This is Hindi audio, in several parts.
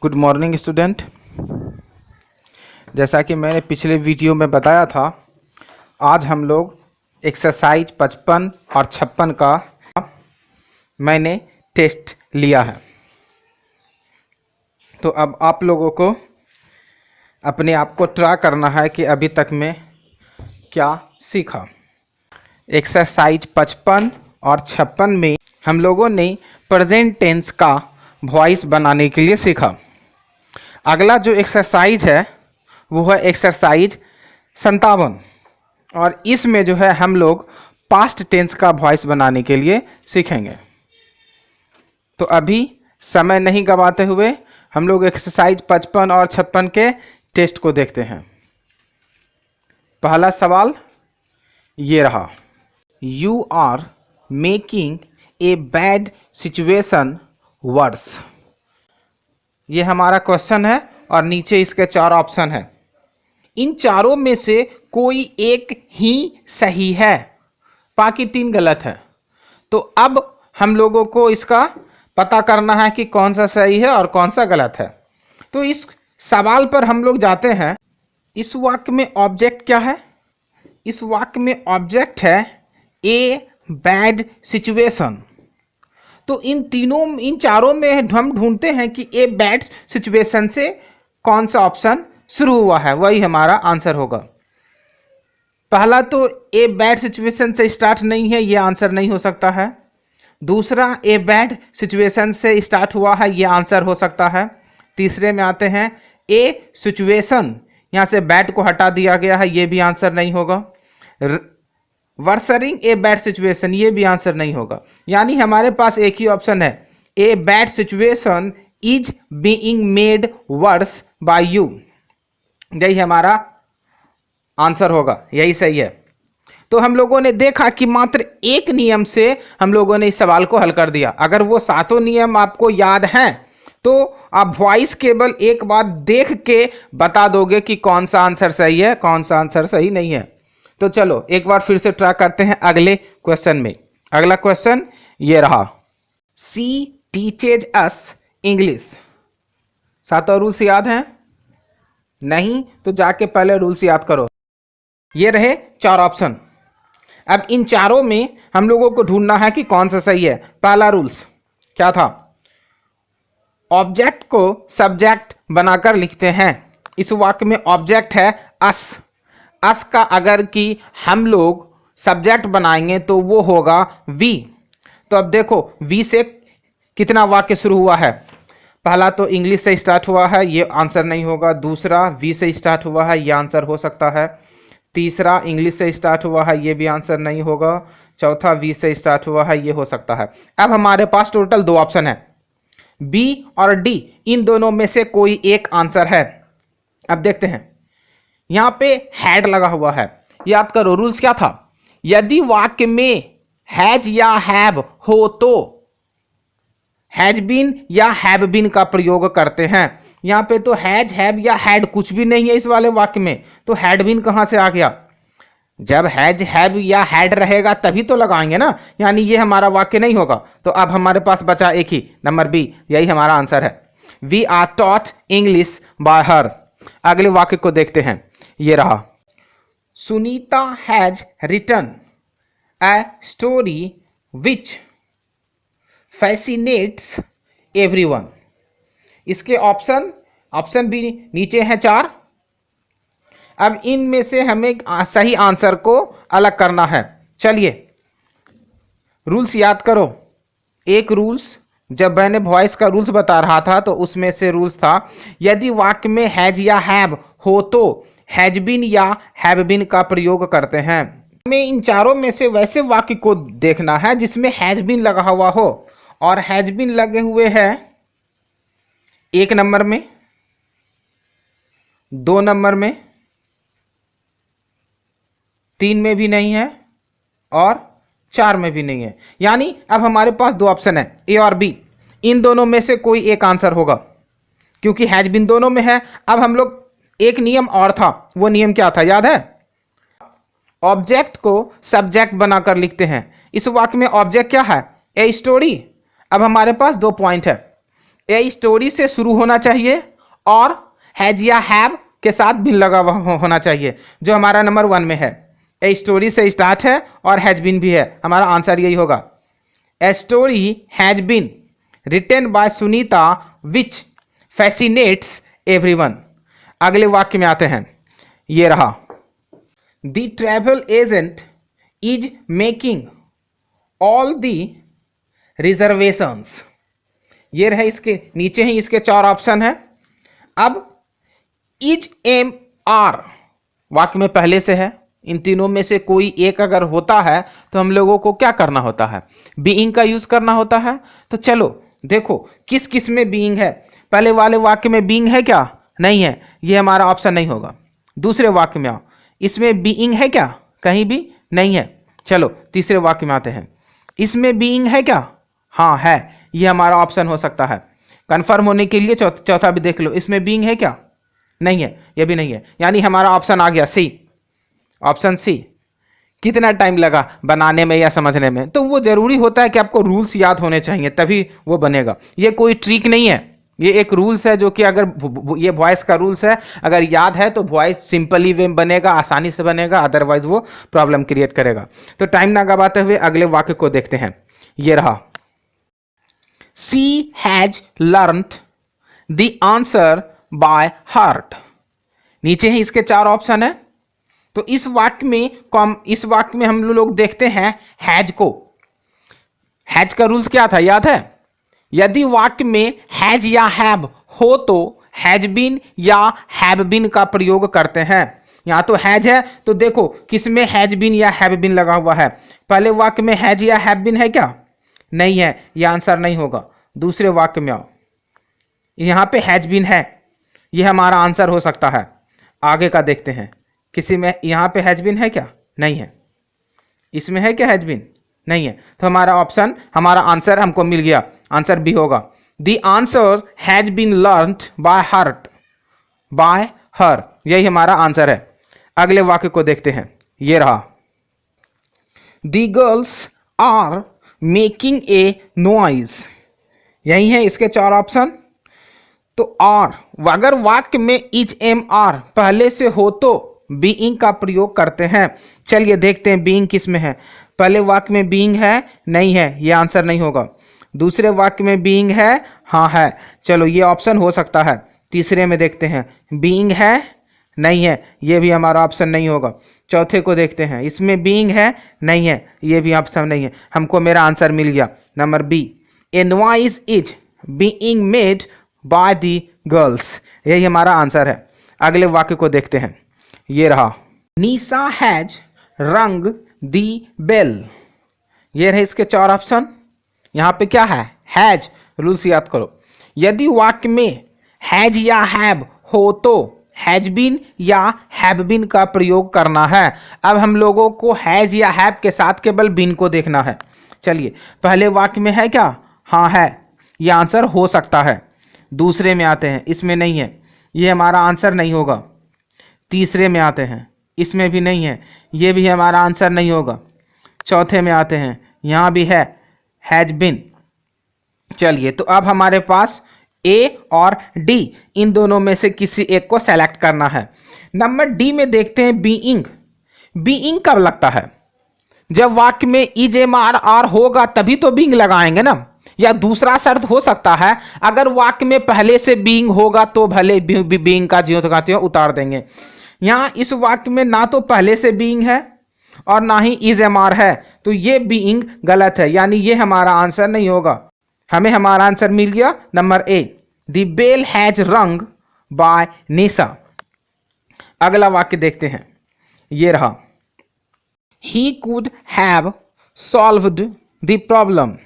Good morning student. जैसा कि मैंने पिछले वीडियो में बताया था, आज हम लोग एक्सरसाइज 55 और 56 का मैंने टेस्ट लिया है। तो अब आप लोगों को अपने आप को ट्राई करना है कि अभी तक में क्या सीखा। एक्सरसाइज 55 और 56 में हम लोगों ने प्रेजेंट टेंस का वॉइस बनाने के लिए सीखा। अगला जो एक्सरसाइज है वो है एक्सरसाइज 57 और इसमें जो है हम लोग पास्ट टेंस का वॉइस बनाने के लिए सीखेंगे। तो अभी समय नहीं गवाते हुए हम लोग एक्सरसाइज 55 और 56 के टेस्ट को देखते हैं। पहला सवाल ये रहा, you are making a bad situation worse. ये हमारा क्वेश्चन है और नीचे इसके 4 ऑप्शन है। इन चारों में से कोई एक ही सही है, बाकी 3 गलत है। तो अब हम लोगों को इसका पता करना है कि कौन सा सही है और कौन सा गलत है। तो इस सवाल पर हम लोग जाते हैं। इस वाक्य में ऑब्जेक्ट क्या है? इस वाक्य में ऑब्जेक्ट है ए बैड सिचुएशन। तो इन चारों में हम ढूंढते हैं कि ए बैड सिचुएशन से कौन सा ऑप्शन शुरू हुआ है, वही हमारा आंसर होगा। पहला तो ए बैड सिचुएशन से स्टार्ट नहीं है, ये आंसर नहीं हो सकता है। दूसरा ए बैड सिचुएशन से स्टार्ट हुआ है, ये आंसर हो सकता है। तीसरे में आते हैं ए सिचुएशन, यहाँ से बैड को हटा दिया गया है, ये भी आंसर नहीं होगा। वर्सरिंग ए बैड सिचुएशन, ये भी आंसर नहीं होगा। यानी हमारे पास एक ही ऑप्शन है, a bad situation is being made worse by you, यही हमारा आंसर होगा, यही सही है। तो हम लोगों ने देखा कि मात्र एक नियम से हम लोगों ने इस सवाल को हल कर दिया। अगर वो 7 नियम आपको याद हैं तो आप वॉइस केवल एक बार देख के बता दोगे कि कौन सा आंसर सही है, कौन सा आंसर सही नहीं है। तो चलो एक बार फिर से ट्राई करते हैं अगले क्वेश्चन में। अगला क्वेश्चन ये रहा, सी टीचेज अस इंग्लिश। 7 रूल्स याद हैं? नहीं तो जाके पहले रूल्स याद करो। ये रहे 4 ऑप्शन। अब इन चारों में हम लोगों को ढूंढना है कि कौन सा सही है। पहला रूल्स क्या था? ऑब्जेक्ट को सब्जेक्ट बनाकर लिखते हैं। इस वाक्य में ऑब्जेक्ट है अस। अस का अगर कि हम लोग सब्जेक्ट बनाएंगे तो वो होगा वी। तो अब देखो वी से कितना वाक्य शुरू हुआ है। पहला तो इंग्लिश से स्टार्ट हुआ है, ये आंसर नहीं होगा। दूसरा वी से स्टार्ट हुआ है, ये आंसर हो सकता है। तीसरा इंग्लिश से स्टार्ट हुआ है, ये भी आंसर नहीं होगा। चौथा वी से स्टार्ट हुआ है, ये हो सकता है। अब हमारे पास टोटल 2 ऑप्शन है, बी और डी। इन दोनों में से कोई एक आंसर है। अब देखते हैं, यहां पे हैड लगा हुआ है। याद करो रूल्स क्या था, यदि वाक्य में हैज या हैव हो तो हैज बीन या हैव बीन का प्रयोग करते हैं। यहां पे तो हैज हैव या हैड कुछ भी नहीं है इस वाले वाक्य में, तो हैड बीन कहां से आ गया? जब हैज हैव या हैड रहेगा तभी तो लगाएंगे ना, यानी ये हमारा वाक्य नहीं होगा। तो अब हमारे पास बचा एक ही, नंबर बी, यही हमारा आंसर है। We are taught English by her. अगले वाक्य को देखते हैं, ये रहा, Sunita has written a story which fascinates everyone. इसके ऑप्शन भी नीचे हैं 4। अब इनमें से हमें सही आंसर को अलग करना है। चलिए रूल्स याद करो। एक रूल्स, जब मैंने वॉइस का रूल्स बता रहा था तो उसमें से रूल्स था, यदि वाक्य में हैज या हैव हो तो हैज बीन या हैव बीन का प्रयोग करते हैं। हमें इन चारों में से वैसे वाक्य को देखना है जिसमें हैज बीन लगा हुआ हो, और हैज बीन लगे हुए हैं 1 नंबर में, 2 नंबर में, 3 में भी नहीं है और 4 में भी नहीं है। यानी अब हमारे पास 2 ऑप्शन है, ए और बी। इन दोनों में से कोई एक आंसर होगा, क्योंकि हैज बीन दोनों में है। अब हम लोग एक नियम और था, वो नियम क्या था याद है? ऑब्जेक्ट को सब्जेक्ट बनाकर लिखते हैं। इस वाक्य में ऑब्जेक्ट क्या है? A story. अब हमारे पास 2 पॉइंट है, ए स्टोरी से शुरू होना चाहिए और हैज या हैव के साथ बिन लगा हुआ होना चाहिए, जो हमारा नंबर 1 में है। ए स्टोरी से स्टार्ट है और हैज बिन भी है, हमारा आंसर यही होगा। A story has been written by Sunita which fascinates everyone. अगले वाक्य में आते हैं, ये रहा। The travel agent is making all the reservations. ये रहे, इसके नीचे ही इसके 4 ऑप्शन है। अब इज एम आर वाक्य में पहले से है, इन तीनों में से कोई एक अगर होता है तो हम लोगों को क्या करना होता है, बीइंग का यूज करना होता है। तो चलो देखो किस किस में बीइंग है। पहले वाले वाक्य में बीइंग है क्या? नहीं है, ये हमारा ऑप्शन नहीं होगा। दूसरे वाक्य में आओ, इसमें बीइंग है क्या? कहीं भी नहीं है। चलो तीसरे वाक्य में आते हैं, इसमें बीइंग है क्या? हाँ है, ये हमारा ऑप्शन हो सकता है। कंफर्म होने के लिए चौथा भी देख लो, इसमें बीइंग है क्या? नहीं है, ये भी नहीं है, यानी हमारा ऑप्शन आ गया सी, ऑप्शन सी। कितना टाइम लगा बनाने में या समझने में? तो वो जरूरी होता है कि आपको रूल्स याद होने चाहिए तभी वो बनेगा। ये कोई ट्रिक नहीं है, ये एक रूल्स है जो कि अगर ये वॉइस का रूल्स है, अगर याद है तो वॉइस सिंपली वे बनेगा, आसानी से बनेगा, अदरवाइज वो प्रॉब्लम क्रिएट करेगा। तो टाइम ना गवाते हुए अगले वाक्य को देखते हैं, ये रहा। She has learned the answer by heart. नीचे ही इसके 4 ऑप्शन है। तो इस वाक्य में हम लोग देखते हैं हैज को। हैज का रूल्स क्या था याद है? यदि वाक्य में हैज या हैव हो तो हैज बीन या हैव बीन का प्रयोग करते हैं। यहां तो हैज है तो देखो किसमें हैज बीन या हैव बीन लगा हुआ है। पहले वाक्य में हैज या हैव बीन है क्या? नहीं है, यह आंसर नहीं होगा। दूसरे वाक्य में आओ, यहां पे हैज बीन है, यह हमारा आंसर हो सकता है। आगे का देखते हैं, किसी में यहां पे हैज बीन है क्या? नहीं है। इसमें है क्या हैज बीन? नहीं है। तो हमारा ऑप्शन, हमारा आंसर हमको मिल गया, आंसर बी होगा। The answer has been learned by heart, by her, यही हमारा आंसर है। अगले वाक्य को देखते हैं, ये रहा। The girls are making a noise. यही है इसके 4 ऑप्शन। तो आर, अगर वाक्य में इज एम आर पहले से हो तो बीइंग का प्रयोग करते हैं। चलिए देखते हैं बीइंग किस में है। पहले वाक्य में बीइंग है? नहीं है, यह आंसर नहीं होगा। दूसरे वाक्य में बीइंग है? हाँ है, चलो ये ऑप्शन हो सकता है। तीसरे में देखते हैं, बीइंग है? नहीं है, ये भी हमारा ऑप्शन नहीं होगा। चौथे को देखते हैं, इसमें बीइंग है? नहीं है, ये भी ऑप्शन नहीं है। हमको मेरा आंसर मिल गया, number B. A noise is being made by the girls, यही हमारा आंसर है। अगले वाक्य को देखते हैं, ये रहा। निशा हैज रंग दी बेल। ये रहे इसके 4 ऑप्शन। यहां पे क्या है? हैज, रूल्स याद करो। यदि वाक्य में हैज या हैव हो तो हैज बीन या हैव बीन का प्रयोग करना है। अब हम लोगों को हैज या हैव के साथ केवल बीन को देखना है। चलिए पहले वाक्य में है क्या? हाँ है, यह आंसर हो सकता है। दूसरे में आते हैं, इसमें नहीं है, ये हमारा आंसर नहीं होगा। तीसरे में आते हैं, इसमें भी नहीं है, ये भी हमारा आंसर नहीं होगा। चौथे में आते हैं, यहाँ भी है हैज बिन। चलिए तो अब हमारे पास ए और डी, इन दोनों में से किसी एक को सेलेक्ट करना है। नंबर डी में देखते हैं बीइंग। बीइंग कब लगता है? जब वाक्य में इज एम आर आर होगा तभी तो बीइंग लगाएंगे ना। या दूसरा शर्त हो सकता है, अगर वाक्य में पहले से बीइंग होगा तो भले बीइंग का ज्यों तक उतार देंगे। यहाँ इस वाक्य में ना तो पहले से बीइंग है और ना ही इज एम आर है, तो ये बीइंग गलत है, यानी ये हमारा आंसर नहीं होगा। हमें हमारा आंसर मिल गया number A, the bell has rung by Nisha. अगला वाक्य देखते हैं, ये रहा। He could have solved the problem.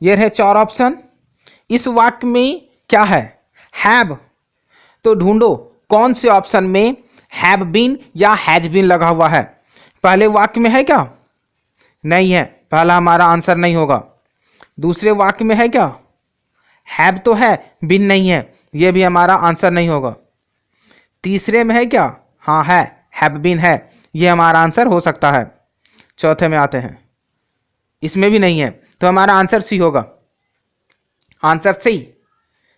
ये रहे 4 ऑप्शन। इस वाक्य में क्या है? हैव। तो ढूंढो कौन से ऑप्शन में हैव बीन या हैज बीन लगा हुआ है। पहले वाक्य में है क्या? नहीं है, पहला हमारा आंसर नहीं होगा। दूसरे वाक्य में है क्या? हैव तो है, बीन नहीं है, यह भी हमारा आंसर नहीं होगा। तीसरे में है क्या? हाँ है, हैव बीन है, यह हमारा आंसर हो सकता है। चौथे में आते हैं, इसमें भी नहीं है, तो हमारा आंसर सी होगा। Answer C,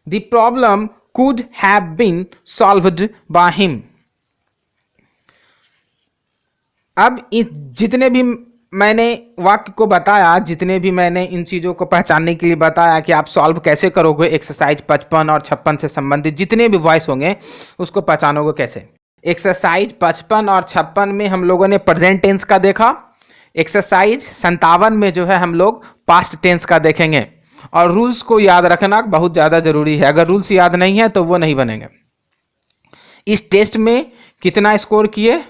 the problem could have been solved by him. अब इस जितने भी मैंने वाक्य को बताया, जितने भी मैंने इन चीज़ों को पहचानने के लिए बताया कि आप सॉल्व कैसे करोगे, एक्सरसाइज 55 और 56 से संबंधित जितने भी वॉइस होंगे उसको पहचानोगे कैसे। एक्सरसाइज 55 और 56 में हम लोगों ने प्रेजेंट टेंस का देखा। एक्सरसाइज 57 में जो है हम लोग पास्ट टेंस का देखेंगे। और रूल्स को याद रखना बहुत ज़्यादा जरूरी है, अगर रूल्स याद नहीं है तो वो नहीं बनेंगे। इस टेस्ट में कितना स्कोर किए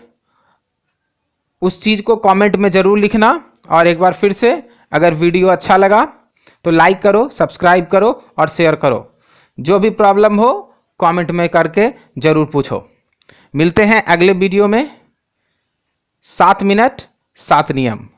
उस चीज़ को कमेंट में ज़रूर लिखना। और एक बार फिर से, अगर वीडियो अच्छा लगा तो लाइक करो, सब्सक्राइब करो और शेयर करो। जो भी प्रॉब्लम हो कमेंट में करके ज़रूर पूछो। मिलते हैं अगले वीडियो में। 7 मिनट 7 नियम।